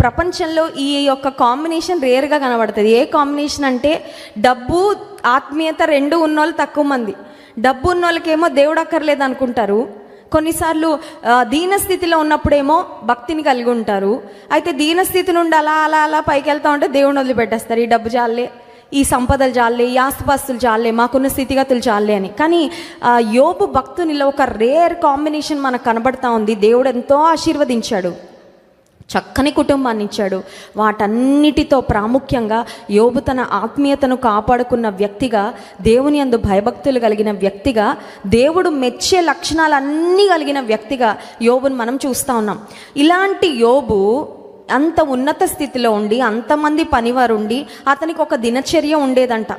ప్రపంచంలో ఈ యొక్క కాంబినేషన్ రేర్గా కనబడుతుంది. ఏ కాంబినేషన్ అంటే డబ్బు ఆత్మీయత రెండు ఉన్నోళ్ళు తక్కువ మంది. డబ్బు ఉన్నోళ్ళకేమో దేవుడు అక్కర్లేదు అనుకుంటారు. కొన్నిసార్లు దీనస్థితిలో ఉన్నప్పుడేమో భక్తిని కలిగి ఉంటారు. అయితే దీనస్థితి నుండి అలా అలా అలా పైకి వెళ్తూ ఉంటే దేవుని వదిలిపెట్టేస్తారు. ఈ డబ్బు చాలే, ఈ సంపదలు చాలే, ఈ ఆస్తిపాస్తులు చాలే, మాకున్న స్థితిగతులు చాలే అని. కానీ యోబు భక్తునిలో ఒక రేర్ కాంబినేషన్ మనకు కనబడతా ఉంది. దేవుడు ఎంతో ఆశీర్వదించాడు, చక్కని కుటుంబాన్ని ఇచ్చాడు. వాటన్నిటితో ప్రాముఖ్యంగా యోబు తన ఆత్మీయతను కాపాడుకున్న వ్యక్తిగా, దేవుని యందు భయభక్తులు కలిగిన వ్యక్తిగా, దేవుడు మెచ్చే లక్షణాలన్నీ కలిగిన వ్యక్తిగా యోబుని మనం చూస్తూ ఉన్నాం. ఇలాంటి యోబు అంత ఉన్నత స్థితిలో ఉండి, అంతమంది పనివారుండి, అతనికి ఒక దినచర్య ఉండేదంట.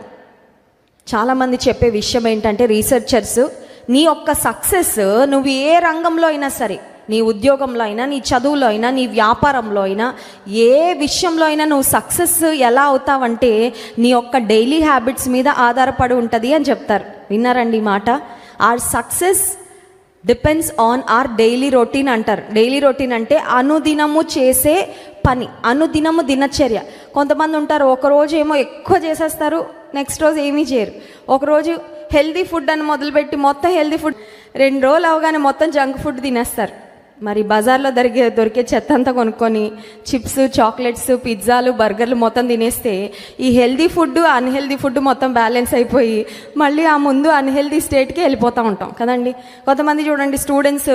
చాలామంది చెప్పే విషయం ఏంటంటే, రీసెర్చర్స్, నీ యొక్క సక్సెస్ నువ్వు ఏ రంగంలో అయినా సరే, నీ ఉద్యోగంలో అయినా, నీ చదువులో అయినా, నీ వ్యాపారంలో అయినా, ఏ విషయంలో అయినా నువ్వు సక్సెస్ ఎలా అవుతావంటే నీ యొక్క డైలీ హ్యాబిట్స్ మీద ఆధారపడి ఉంటుంది అని చెప్తారు. విన్నారండి ఈ మాట? Our success depends on our daily routine అంటారు. డైలీ రొటీన్ అంటే అనుదినము చేసే పని, అనుదినము దినచర్య. కొంతమంది ఉంటారు, ఒకరోజు ఏమో ఎక్కువ చేసేస్తారు, నెక్స్ట్ రోజు ఏమీ చేయరు. ఒకరోజు హెల్దీ ఫుడ్ అని మొదలుపెట్టి మొత్తం హెల్దీ ఫుడ్, 2 రోజులు అవగానే మొత్తం జంక్ ఫుడ్ తినేస్తారు. మరి బజార్లో దొరికే చెత్త అంతా కొనుక్కొని చిప్స్, చాక్లెట్స్, పిజ్జాలు, బర్గర్లు మొత్తం తినేస్తే ఈ హెల్దీ ఫుడ్, అన్హెల్దీ ఫుడ్ మొత్తం బ్యాలెన్స్ అయిపోయి మళ్ళీ ఆ ముందు అన్హెల్దీ స్టేట్కి వెళ్ళిపోతూ ఉంటాం కదండి. కొంతమంది చూడండి, స్టూడెంట్స్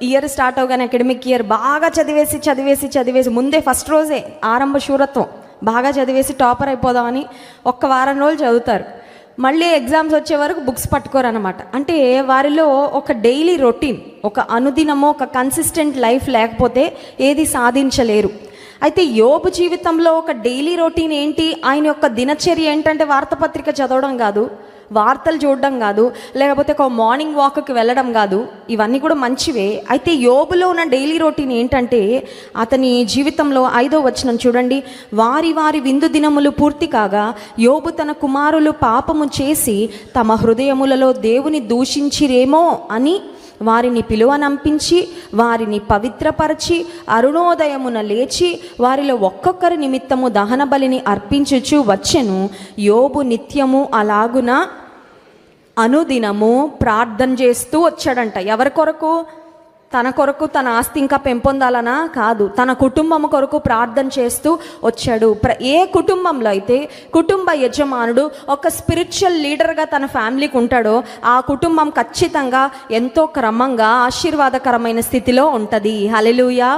ఇయర్ స్టార్ట్ అవగానే, అకాడమిక్ ఇయర్ బాగా చదివేసి ముందే ఫస్ట్ రోజే ఆరంభ శూరత్వం, బాగా చదివేసి టాపర్ అయిపోదామని ఒక్క వారం రోజులు చదువుతారు. మళ్ళీ ఎగ్జామ్స్ వచ్చే వరకు బుక్స్ పట్టుకోరన్నమాట. అంటే వారిలో ఒక డైలీ రొటీన్, ఒక అనుదినమో ఒక కన్సిస్టెంట్ లైఫ్ లేకపోతే ఏది సాధించలేరు. అయితే యోబు జీవితంలో ఒక డైలీ రొటీన్ ఏంటి, ఆయన యొక్క దినచర్య ఏంటంటే వార్తాపత్రిక చదవడం కాదు, వార్తలు చూడడం కాదు, లేకపోతే ఒక మార్నింగ్ వాక్కి వెళ్ళడం కాదు. ఇవన్నీ కూడా మంచివే. అయితే యోబులో ఉన్న డైలీ రొటీన్ ఏంటంటే, అతని జీవితంలో 5వ వచనం చూడండి. వారి విందు దినములు పూర్తి కాగా యోబు తన కుమారులు పాపము చేసి తమ హృదయములలో దేవుని దూషించిరేమో అని వారిని పిలువనంపించి వారిని పవిత్రపరచి అరుణోదయమున లేచి వారిలో ఒక్కొక్కరి నిమిత్తము దహన బలిని అర్పించుచు వచ్చెను. యోబు నిత్యము అలాగున అనుదినము ప్రార్థన చేస్తూ వచ్చాడంట. ఎవరి కొరకు? తన కొరకు, తన ఆస్తి ఇంకా పెంపొందాలనా కాదు, తన కుటుంబం కొరకు ప్రార్థన చేస్తూ వచ్చాడు. ఏ కుటుంబంలో అయితే కుటుంబ యజమానుడు ఒక స్పిరిచువల్ లీడర్గా తన ఫ్యామిలీకి ఉంటాడో ఆ కుటుంబం ఖచ్చితంగా ఎంతో క్రమంగా ఆశీర్వాదకరమైన స్థితిలో ఉంటుంది. హల్లెలూయా.